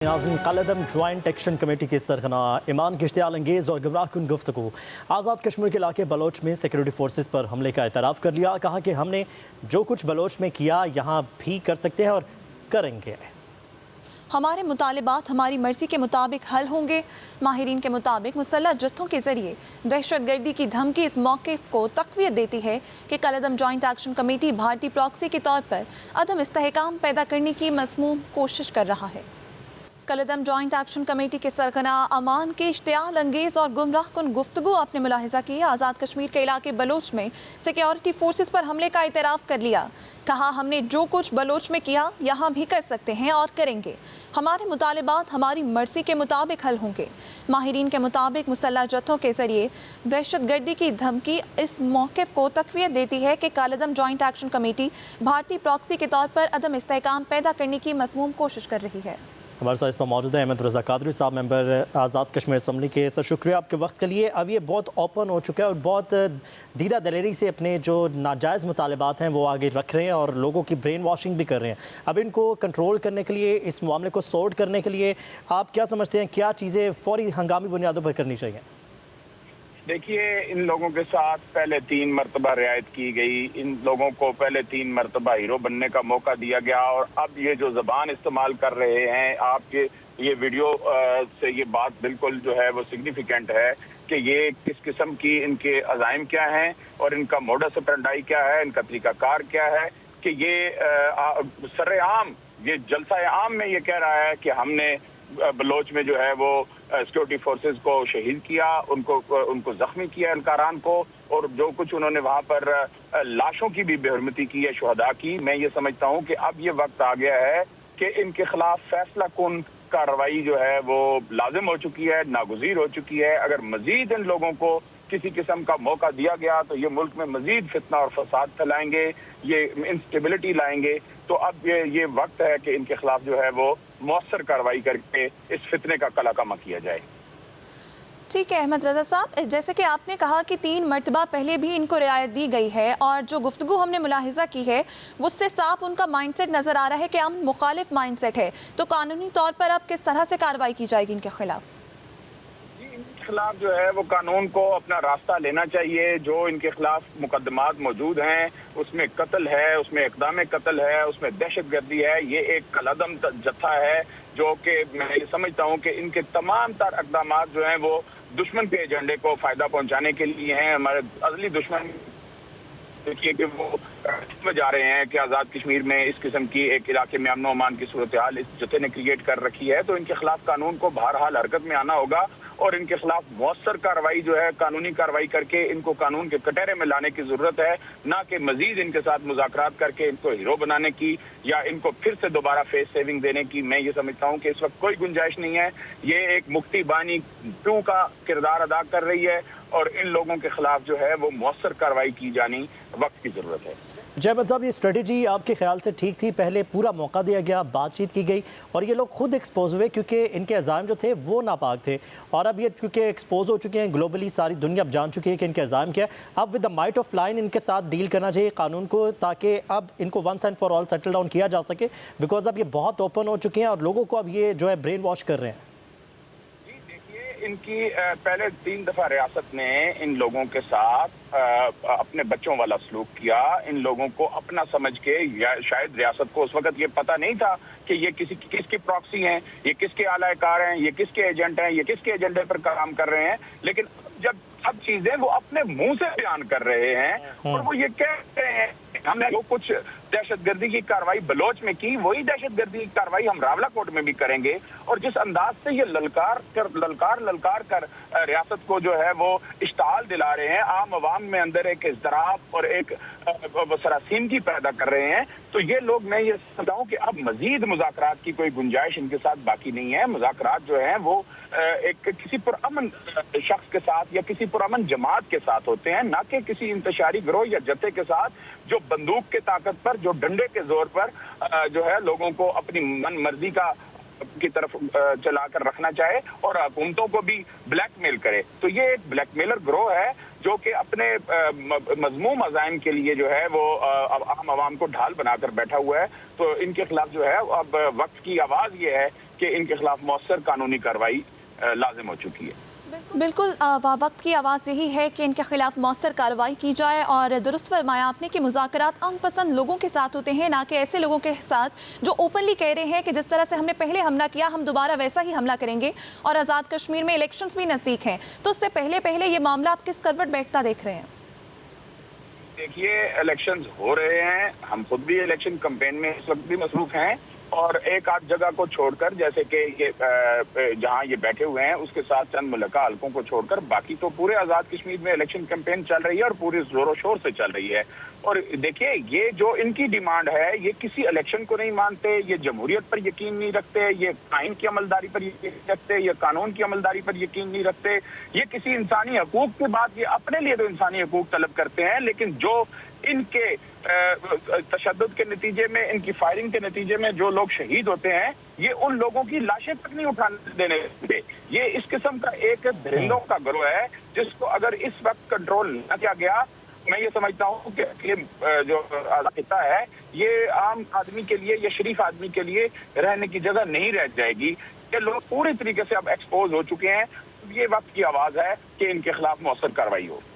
नाज़रीन, कालेदम joint action committee के सरगना ईमान की इश्तियाल अंगेज़ और गुमराह कुन गुफ्तगू। आज़ाद कश्मीर के इलाके बलोच में सिक्योरिटी फोर्सेस पर हमले का एतराफ़ कर लिया। कहा कि हमने जो कुछ बलोच में किया यहाँ भी कर सकते हैं और करेंगे। हमारे मुतालिबात हमारी मर्जी के मुताबिक हल होंगे। माहिरीन के मुताबिक मुसल्लह जत्थों के जरिए दहशत गर्दी की धमकी इस मौके को तक़वियत देती है कि कालेदम जॉइंट एक्शन कमेटी भारतीय प्रॉक्सी के तौर पर अदम इस्तेहकाम पैदा करने की मज़मूम कोशिश कर रहा है। कालेदम जॉइंट एक्शन कमेटी के सरगना अमान के इश्तियाल अंगेज़ और गुमराह कुन गुफ्तगू आपने मुलाहिजा की। आज़ाद कश्मीर के इलाके बलोच में सिक्योरिटी फोर्सेस पर हमले का इतराफ़ कर लिया। कहा हमने जो कुछ बलोच में किया यहाँ भी कर सकते हैं और करेंगे। हमारे मुतालिबात हमारी मर्जी के मुताबिक हल होंगे। माहिरीन के मुताबिक मुसल्लह जत्थों के जरिए दहशत गर्दी की धमकी इस मौक़िफ़ को तक़वियत देती है कि कालेदम जॉइंट एक्शन कमेटी भारतीय प्रॉक्सी के तौर पर अदम इस्तेहकाम पैदा करने की मज़मूम कोशिश कर रही है। हमारे साथ इस पर मौजूद है अहमद रज़ा कादरी साहब, मेंबर आज़ाद कश्मीर असम्बली के। सर शुक्रिया आपके वक्त के लिए। अब ये बहुत ओपन हो चुका है और बहुत दीदा दलेरी से अपने जो नाजायज़ मुतालिबात हैं वो आगे रख रहे हैं और लोगों की ब्रेन वॉशिंग भी कर रहे हैं। अब इनको कंट्रोल करने के लिए, इस मामले को सॉर्ट करने के लिए आप क्या समझते हैं, क्या चीज़ें फ़ौरी हंगामी बुनियादों पर करनी चाहिए? देखिए, इन लोगों के साथ पहले 3 मरतबा रियायत की गई, इन लोगों को पहले 3 मरतबा हीरो बनने का मौका दिया गया और अब ये जो ज़बान इस्तेमाल कर रहे हैं, आपके ये वीडियो से ये बात बिल्कुल जो है वो सिग्निफिकेंट है कि ये किस किस्म की इनके अज़ाइम क्या हैं और इनका मोडस ऑपरेंडी क्या है, इनका तरीक़ाकार क्या है कि ये सरेआम ये जलसा आम में ये कह रहा है कि हमने बलोच में जो है वो सिक्योरिटी फोर्सेस को शहीद किया, उनको जख्मी किया, इनकारान को, और जो कुछ उन्होंने वहाँ पर लाशों की भी बेहरमती की है, शुहदा की। मैं ये समझता हूँ कि अब ये वक्त आ गया है कि इनके खिलाफ फैसला कुन कार्रवाई जो है वो लाजिम हो चुकी है, नागुज़ीर हो चुकी है। अगर मजीद इन लोगों को किसी किस्म का मौका दिया गया तो ये मुल्क में मजीद फितना और फसाद फैलाएंगे, ये इंस्टेबिलिटी लाएंगे। तो अब ये वक्त है कि इनके खिलाफ जो है वो मौसर कार्रवाई करके इस फितने का कलाकमा किया जाए। ठीक है अहमद रज़ा साहब, जैसे कि आपने कहा कि 3 मरतबा पहले भी इनको रियायत दी गई है और जो गुफ्तगू हमने मुलाहिजा की है उससे साफ उनका माइंडसेट नज़र आ रहा है कि अमन मुखालिफ माइंडसेट है। तो कानूनी तौर पर अब किस तरह से कार्रवाई की जाएगी इनके खिलाफ? इनके खिलाफ जो है वो कानून को अपना रास्ता लेना चाहिए। जो इनके खिलाफ मुकदमात मौजूद हैं उसमें कत्ल है, उसमें इक़दाम कत्ल है, उसमें दहशत गर्दी है। ये एक कलदम जत्था है जो कि मैं ये समझता हूँ कि इनके तमाम तर इक़दामात जो हैं वो दुश्मन के एजेंडे को फायदा पहुंचाने के लिए हैं। हमारे अजली दुश्मन देखिए कि वो में जा रहे हैं कि आज़ाद कश्मीर में इस किस्म की एक इलाके में अमन अमान की सूरत हाल इस जत्थे ने क्रिएट कर रखी है। तो इनके खिलाफ कानून को बहरहाल हरकत में आना होगा और इनके खिलाफ मौसर कार्रवाई जो है कानूनी कार्रवाई करके इनको कानून के कटहरे में लाने की जरूरत है, ना कि मजीद इनके साथ मुज़ाकरात करके इनको हीरो बनाने की या इनको फिर से दोबारा फेस सेविंग देने की। मैं ये समझता हूँ कि इस वक्त कोई गुंजाइश नहीं है। ये एक मुक्ति बानी 2 का किरदार अदा कर रही है और इन लोगों के खिलाफ जो है वो मौसर कार्रवाई की जानी वक्त की जरूरत है। जयमत साहब, ये स्ट्रेटजी आपके ख्याल से ठीक थी? पहले पूरा मौका दिया गया, बातचीत की गई और ये लोग खुद एक्सपोज हुए क्योंकि इनके अज़ाइम जो थे वो नापाक थे, और अब ये क्योंकि एक्सपोज हो चुके हैं, ग्लोबली सारी दुनिया अब जान चुकी है कि इनके अज़ाइम क्या है। अब with the might of line इनके साथ डील करना चाहिए कानून को, ताकि अब इनको once and for all settle down किया जा सके, बिकॉज अब ये बहुत ओपन हो चुके हैं और लोगों को अब ये जो है ब्रेन वॉश कर रहे हैं। इनकी पहले 3 दफा रियासत ने इन लोगों के साथ अपने बच्चों वाला सलूक किया। इन लोगों को अपना समझ के, या शायद रियासत को उस वक्त ये पता नहीं था कि ये किसकी प्रॉक्सी हैं, ये किसके आलाकार हैं, ये किसके एजेंट हैं, ये किसके एजेंडे पर काम कर रहे हैं। लेकिन जब सब चीजें वो अपने मुंह से बयान कर रहे हैं और वो ये कह रहे हैं हमने जो कुछ दहशतगर्दी की कार्रवाई बलोच में की वही दहशतगर्दी की कार्रवाई हम रावलाकोट में भी करेंगे। और जिस अंदाज से ये ललकार कर रियासत को जो है वो इश्ताल दिला रहे हैं, आम आवाम में अंदर एक इज़्तिराब और एक सरासीमगी पैदा कर रहे हैं, तो ये लोग, मैं ये समझता हूँ कि अब मजीद मुज़ाकरात की कोई गुंजाइश इनके साथ बाकी नहीं है। मुज़ाकरात जो हैं वो एक किसी पुरअमन शख्स के साथ या किसी पुरअमन जमात के साथ होते हैं, ना कि किसी इंतशारी गिरोह या जत्थे के साथ जो बंदूक के ताकत पर, जो डंडे के जोर पर जो है लोगों को अपनी मन मर्जी की तरफ चलाकर रखना चाहे और हुकूमतों को भी ब्लैकमेल करे। तो ये एक ब्लैकमेलर गिरोह है जो कि अपने मजमूम अज़ाइम के लिए जो है वो आम आवाम को ढाल बनाकर बैठा हुआ है। तो इनके खिलाफ जो है अब वक्त की आवाज़ ये है کہ ان کے خلاف مؤثر قانونی کارروائی لازم ہو چکی ہے۔ بالکل وقت کی آواز یہی ہے کہ ان کے خلاف مؤثر کارروائی کی جائے، اور درست فرمایا آپ نے کہ مذاکرات امن پسند لوگوں کے ساتھ ہوتے ہیں، نہ کہ ایسے لوگوں کے ساتھ جو اوپنلی کہہ رہے ہیں کہ جس طرح سے ہم نے پہلے حملہ کیا ہم دوبارہ ویسا ہی حملہ کریں گے، اور آزاد کشمیر میں الیکشنز بھی نزدیک ہیں، تو اس سے پہلے یہ معاملہ آپ کس کروٹ بیٹھتا دیکھ رہے ہیں؟ دیکھیے الیکشنز ہو رہے ہیں، ہم خود بھی الیکشن کمپین میں اس وقت بھی مصروف ہیں، اور ایک آدھ جگہ کو چھوڑ کر جیسے کہ یہ جہاں یہ بیٹھے ہوئے ہیں اس کے ساتھ چند ملکہ حلقوں کو چھوڑ کر باقی تو پورے آزاد کشمیر میں الیکشن کیمپین چل رہی ہے اور پورے زور و شور سے چل رہی ہے۔ اور دیکھیے یہ جو ان کی ڈیمانڈ ہے، یہ کسی الیکشن کو نہیں مانتے، یہ جمہوریت پر یقین نہیں رکھتے، یہ آئین کی عملداری پر یقین نہیں رکھتے، یہ قانون کی عملداری پر یقین نہیں رکھتے، یہ کسی انسانی حقوق کے بعد یہ اپنے لیے تو انسانی حقوق طلب کرتے ہیں، لیکن جو ان کے تشدد کے نتیجے میں، ان کی فائرنگ کے نتیجے میں جو لوگ شہید ہوتے ہیں، یہ ان لوگوں کی لاشیں تک نہیں اٹھانے دینے دے۔ یہ اس قسم کا ایک درندوں کا گروہ ہے جس کو اگر اس وقت کنٹرول نہ کیا گیا، میں یہ سمجھتا ہوں کہ یہ جو خطہ ہے یہ عام آدمی کے لیے، یہ شریف آدمی کے لیے رہنے کی جگہ نہیں رہ جائے گی۔ یہ لوگ پوری طریقے سے اب ایکسپوز ہو چکے ہیں، یہ وقت کی آواز ہے کہ ان کے خلاف مؤثر کارروائی ہو۔